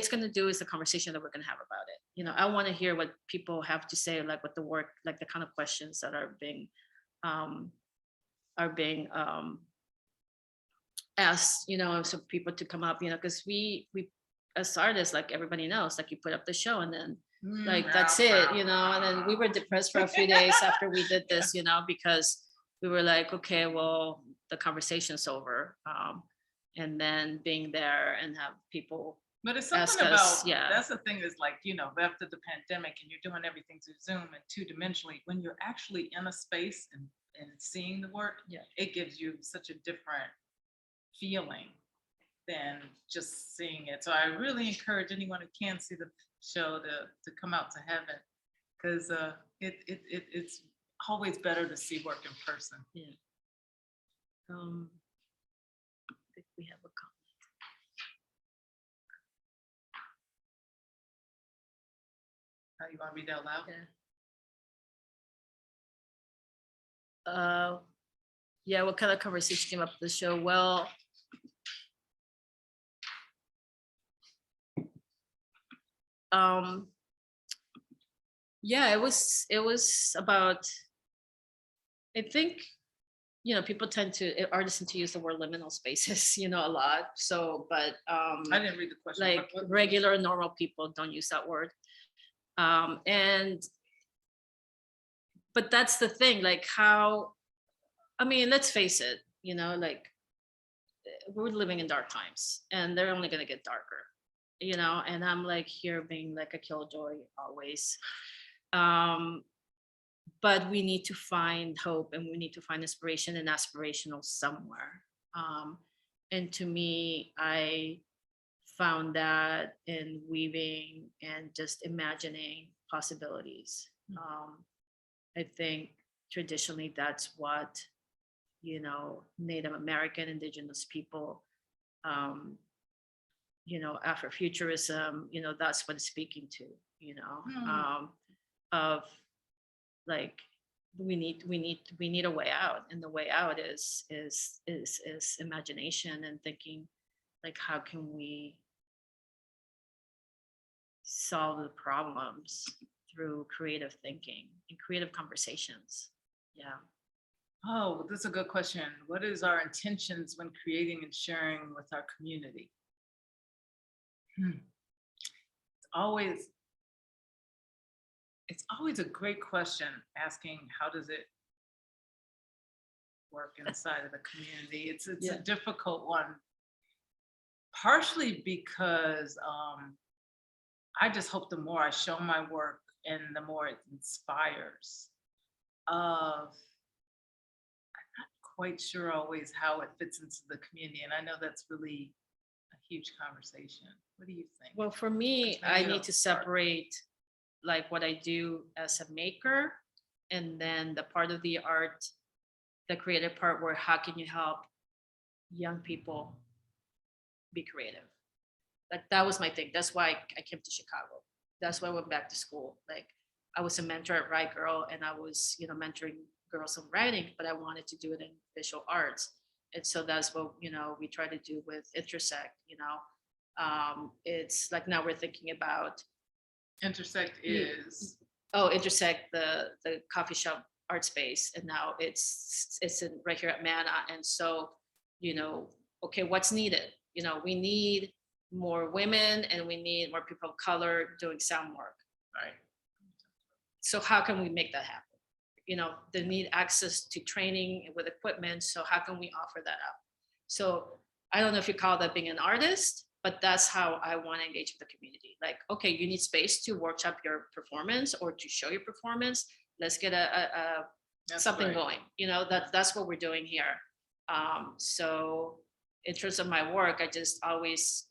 going to do is the conversation that we're going to have about it. You know, I want to hear what people have to say, like what the work, like the kind of questions that are being asked, you know, so people to come up, you know, because we as artists, like everybody knows, like you put up the show and then like that's it, you know. And then we were depressed for a few days after we did this, you know, because we were like, okay, well, the conversation's over. And then being there and have people. But it's ask something us, about, yeah. that's the thing is like, you know, after the pandemic and you're doing everything through Zoom and two-dimensionally, when you're actually in a space and seeing the work, Yeah. it gives you such a different feeling than just seeing it. So I really encourage anyone who can see the show to come out to heaven, because it's always better to see work in person. Yeah. I think we have a comment. How you want to read out loud? Yeah. Yeah, what kind of conversation came up with the show? Well, yeah, it was about, I think, you know, people artists tend to use the word liminal spaces, you know, a lot. So, but I didn't read the question. like regular normal people don't use that word. But that's the thing, like how, I mean, let's face it, you know, like we're living in dark times and they're only going to get darker, you know. And I'm like here being like a killjoy always. But we need to find hope and we need to find inspiration and aspirational somewhere. And to me, I found that in weaving and just imagining possibilities. I think traditionally that's what, you know, Native American, Indigenous people, you know, Afrofuturism, you know, that's what it's speaking to, you know, of like we need a way out, and the way out is imagination and thinking like how can we solve the problems through creative thinking and creative conversations. Yeah. Oh, that's a good question. What is our intentions when creating and sharing with our community? It's always a great question, asking how does it work inside of the community? It's Yeah. a difficult one, partially because I just hope the more I show my work and the more it inspires. I'm not quite sure always how it fits into the community, and I know that's really a huge conversation. What do you think? Well, for me, Maybe I I'll need to start. separate like what I do as a maker and then the part of the art, the creative part where how can you help young people be creative? Like that was my thing. That's why I came to Chicago. That's why I went back to school. Like I was a mentor at Write Girl and I was, you know, mentoring girls in writing, but I wanted to do it in visual arts. And so that's what, you know, we try to do with Intersect, you know. It's like now we're thinking about Intersect is Intersect, the coffee shop art space, and now it's in right here at Mana. And so, you know, okay, what's needed? You know, we need more women and we need more people of color doing sound work. right. So how can we make that happen? You know, they need access to training with equipment. So how can we offer that up? So I don't know if you call that being an artist, but that's how I want to engage with the community. Like, okay, you need space to workshop your performance or to show your performance. Let's get That's something right. going. You know, that's what we're doing here. So in terms of my work, I just always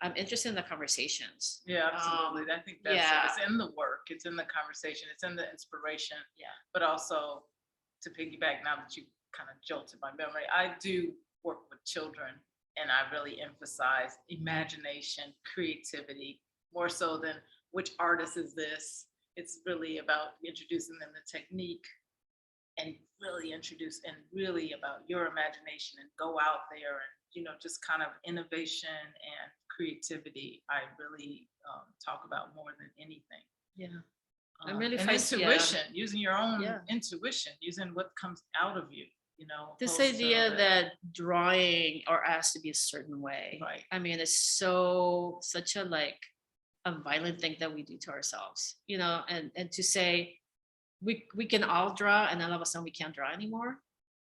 I'm interested in the conversations. Yeah, absolutely. I think that's it. Yeah. It's in the work, it's in the conversation, it's in the inspiration, Yeah. but also to piggyback now that you kind of jolted my memory, I do work with children and I really emphasize imagination, creativity, more so than which artist is this. It's really about introducing them to technique and really introduce and really about your imagination and go out there and, just kind of innovation and creativity. I really talk about more than anything. Yeah. I'm really and feisty, intuition, using your own Yeah. intuition, using what comes out of you, This opposed to idea the- that drawing or asked to be a certain way. Right. I mean, it's such a a violent thing that we do to ourselves, and to say we can all draw and then all of a sudden we can't draw anymore,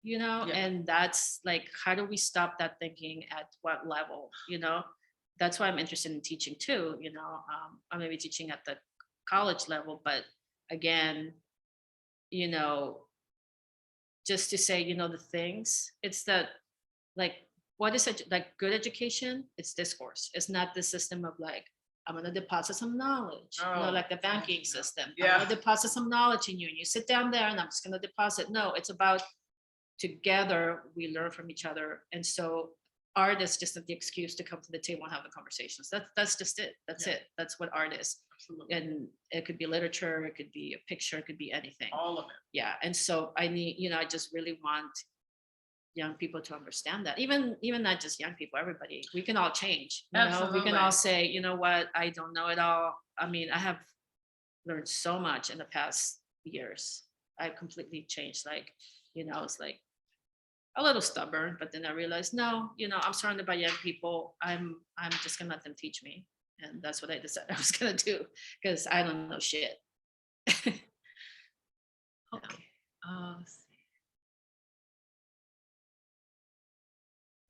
Yeah. and that's like, how do we stop that thinking at what level, That's why I'm interested in teaching too, I'm maybe teaching at the college level, but again, you know, just to say, the things, it's that, like, what is it, like, good education? It's discourse. It's not the system of like, I'm going to deposit some knowledge, Oh, like the banking no. system. I'm Yeah. going to deposit some knowledge in you and you sit down there and I'm just going to deposit. No, it's about together we learn from each other. And so art is just the excuse to come to the table and have the conversations. That's just it. That's Yeah. it. That's what art is. Absolutely. And it could be literature, it could be a picture, it could be anything. All of it. Yeah. And so I need, I just really want young people to understand that, even not just young people, everybody, we can all change, we can Absolutely. all say, you know what, I don't know it all. I mean, I have learned so much in the past years. I've completely changed, like, it's like a little stubborn, but then I realized, no, I'm surrounded by young people. I'm just gonna let them teach me, and that's what I decided I was gonna do, because I don't know shit. Okay. Let's see.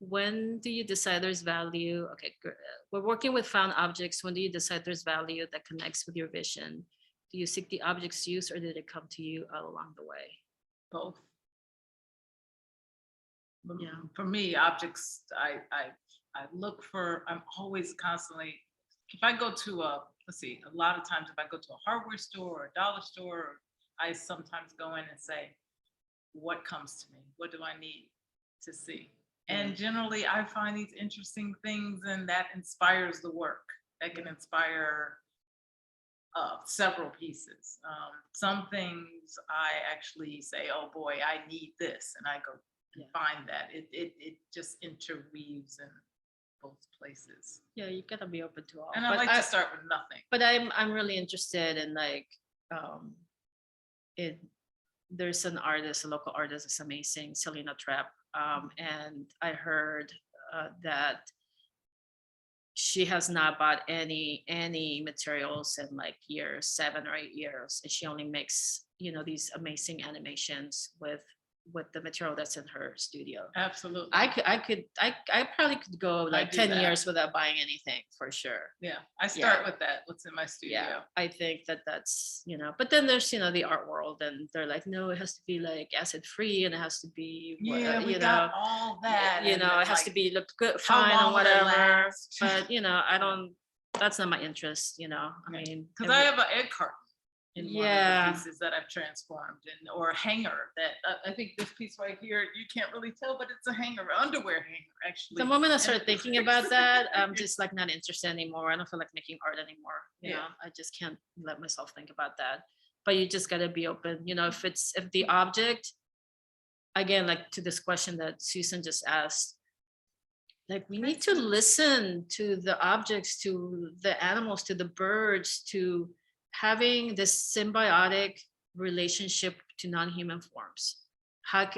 When do you decide there's value? Okay, we're working with found objects. When do you decide there's value that connects with your vision? Do you seek the object's use or did it come to you all along the way? Both. Yeah. For me, objects, I look for, I'm always constantly, if I go to let's see, a lot of times if I go to a hardware store or a dollar store, I sometimes go in and say, what comes to me? What do I need to see? And generally I find these interesting things and that inspires the work. That can inspire several pieces. Some things I actually say, oh boy, I need this. And I go and find that. It just interweaves in both places. Yeah, you gotta be open to all. And I like to start with nothing. But I'm really interested in like there's an artist, a local artist, is amazing, Selena Trapp. And I heard that she has not bought any materials in like years, 7 or 8 years, and she only makes these amazing animations with the material that's in her studio. Absolutely. I probably could go like 10 years without buying anything for sure. Yeah, I start with that. What's in my studio? Yeah, I think that's but then there's the art world, and they're like, no, it has to be like acid free, and it has to be we got all that. it has to be look good, fine, and whatever. But I don't. That's not my interest. I mean, because I have an egg carton in one of the pieces that I've transformed, or a hanger that I think this piece right here, you can't really tell, but it's a hanger, underwear hanger actually. The moment I started thinking about that, I'm just like not interested anymore. I don't feel like making art anymore. I just can't let myself think about that. But you just gotta be open. If the object, again, like to this question that Susan just asked, like we need to listen to the objects, to the animals, to the birds, to having this symbiotic relationship to non-human forms.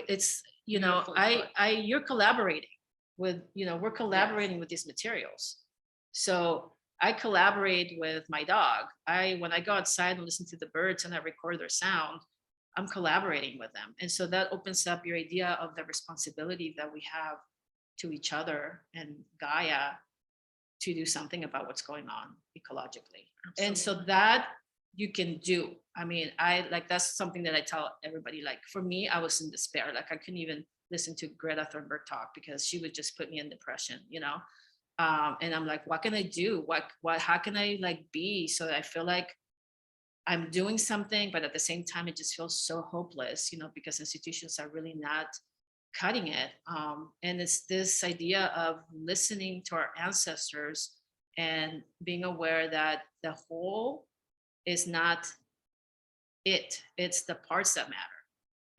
It's you're collaborating with we're collaborating with these materials. So I collaborate with my dog. When I go outside and listen to the birds and I record their sound, I'm collaborating with them. And so that opens up your idea of the responsibility that we have to each other and Gaia to do something about what's going on ecologically. Absolutely. And so that you can do. I mean, that's something that I tell everybody. Like for me, I was in despair. Like I couldn't even listen to Greta Thunberg talk because she would just put me in depression, and I'm like, what can I do? How can I like be so that I feel like I'm doing something, but at the same time, it just feels so hopeless, because institutions are really not cutting it. And it's this idea of listening to our ancestors and being aware that the whole is not it's the parts that matter.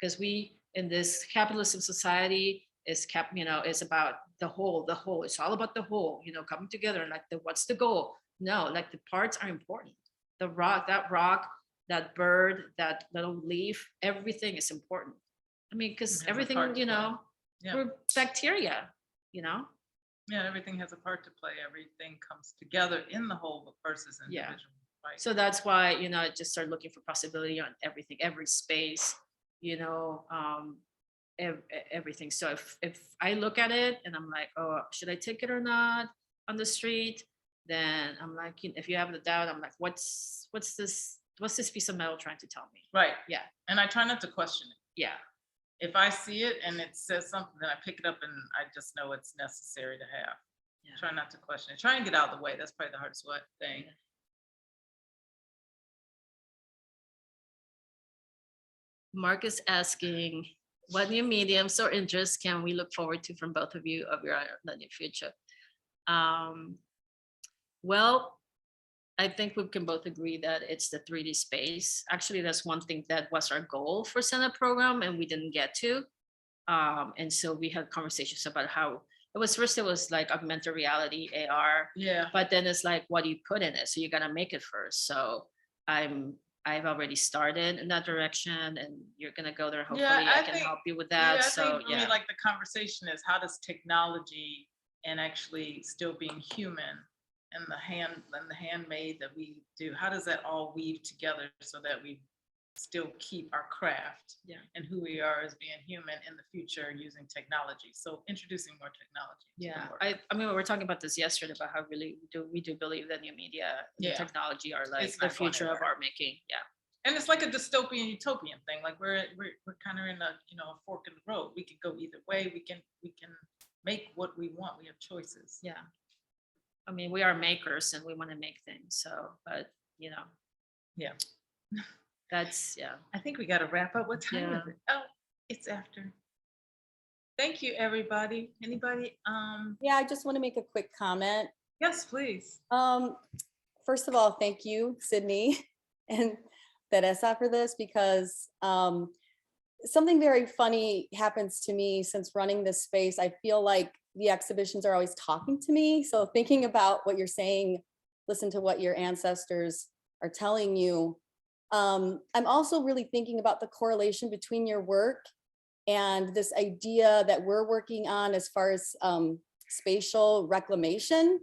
Because we, in this capitalism society, it's about the whole, it's all about the whole, coming together, like what's the goal? No, like the parts are important. That rock, that bird, that little leaf, everything is important. I mean, because everything, Yeah. we're bacteria, you know? Yeah, everything has a part to play. Everything comes together in the whole versus individual. Right. So that's why, I just started looking for possibility on everything, every space, everything. So if I look at it and I'm like, oh, should I take it or not on the street? Then I'm like, if you have the doubt, I'm like, what's this piece of metal trying to tell me? Right. Yeah. And I try not to question it. Yeah. If I see it and it says something, then I pick it up and I just know it's necessary to have. Yeah. Try not to question it. Try and get out of the way. That's probably the hardest thing. Yeah. Mark is asking, what new mediums or interests can we look forward to from both of you of your the near future? Well, I think we can both agree that it's the 3D space. Actually, that's one thing that was our goal for Senate program and we didn't get to. And so we had conversations about how it was like augmented reality, AR. Yeah. But then it's like, what do you put in it? So you got to make it first. So I've already started in that direction and you're going to go there. Hopefully I can help you with that. I mean, like the conversation is how does technology and actually still being human and the handmade that we do, how does that all weave together so that we still keep our craft and who we are as being human in the future using technology? So introducing more technology. Yeah, I mean, we were talking about this yesterday about how really we do believe that new media and technology are like the future of art making. Yeah. And it's like a dystopian utopian thing. Like we're kind of in a a fork in the road. We can go either way. We can make what we want. We have choices. Yeah. I mean, we are makers and we want to make things. So, but yeah. That's I think we got to wrap up. What time is it? Oh, it's after. Thank you, everybody. Anybody? Yeah, I just want to make a quick comment. Yes, please. First of all, thank you, Cydney and Teresa for this, because something very funny happens to me since running this space. I feel like the exhibitions are always talking to me. So thinking about what you're saying, listen to what your ancestors are telling you. I'm also really thinking about the correlation between your work and this idea that we're working on as far as spatial reclamation,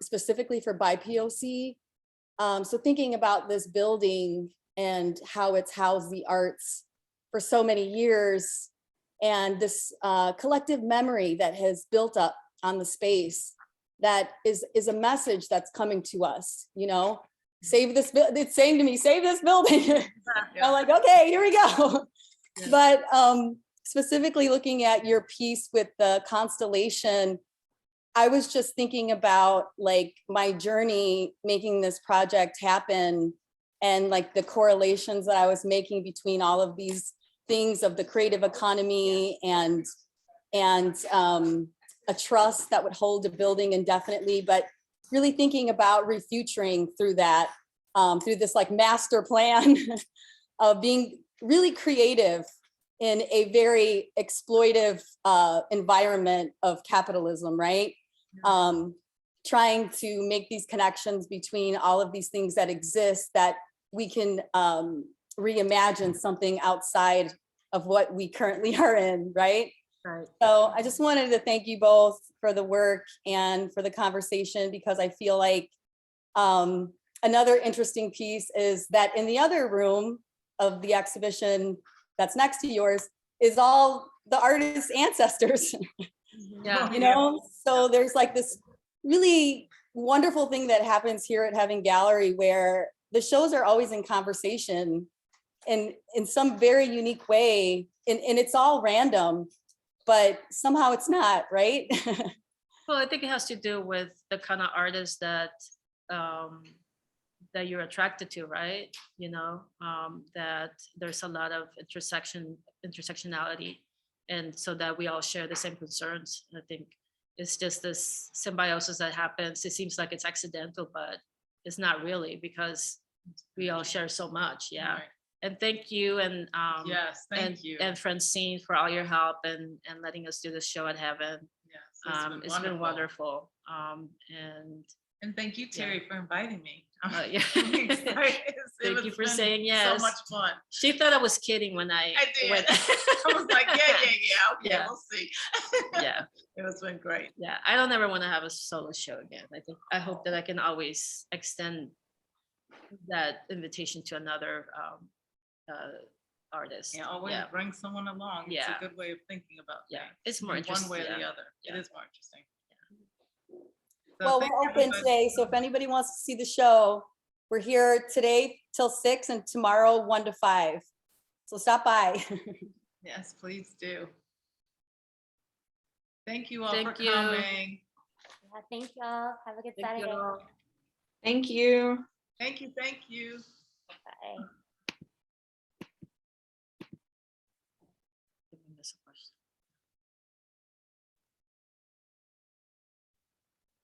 specifically for BIPOC. So thinking about this building and how it's housed the arts for so many years, and this collective memory that has built up on the space that is a message that's coming to us, save this, it's saying to me, save this building. I'm like, okay, here we go. Yeah. But specifically looking at your piece with the constellation, I was just thinking about like my journey making this project happen and like the correlations that I was making between all of these things of the creative economy and a trust that would hold a building indefinitely, but really thinking about refuturing through that, through this like master plan of being really creative in a very exploitive environment of capitalism, right? Trying to make these connections between all of these things that exist that we can reimagine something outside of what we currently are in, right? Right. So I just wanted to thank you both for the work and for the conversation, because I feel like another interesting piece is that in the other room of the exhibition that's next to yours is all the artists' ancestors. Yeah. So there's like this really wonderful thing that happens here at Heaven Gallery where the shows are always in conversation in some very unique way, and it's all random, but somehow it's not, right? Well, I think it has to do with the kind of artists that that you're attracted to, right? You know, that there's a lot of intersectionality, and so that we all share the same concerns. I think it's just this symbiosis that happens. It seems like it's accidental, but it's not really, because we all share so much. Yeah. Right. And thank you, and Yes, thank you. and Francine for all your help and letting us do the show at Heaven. Yes, It's been wonderful. And thank you, Terry, for inviting me. Yeah. I'm excited. Thank you for saying So yes. much fun. She thought I was kidding when I I did. went. I was like, yeah. Okay, Yeah. we'll see. Yeah, It was been great. yeah. I don't ever want to have a solo show again. I hope that I can always extend that invitation to another artist. Yeah, always bring someone along. It's Yeah. a good way of thinking about Yeah, things. it's more One interesting. way or the Yeah. other. It Yeah. is more interesting. So Well, thank we're you, open everybody. today, so if anybody wants to see the show, we're here today till 6 and tomorrow 1 to 5. So stop by. Yes, please do. Thank you all Thank for you. coming. Yeah, thank y'all. Have a good Thank you Saturday. all. Thank you. Thank you. Bye.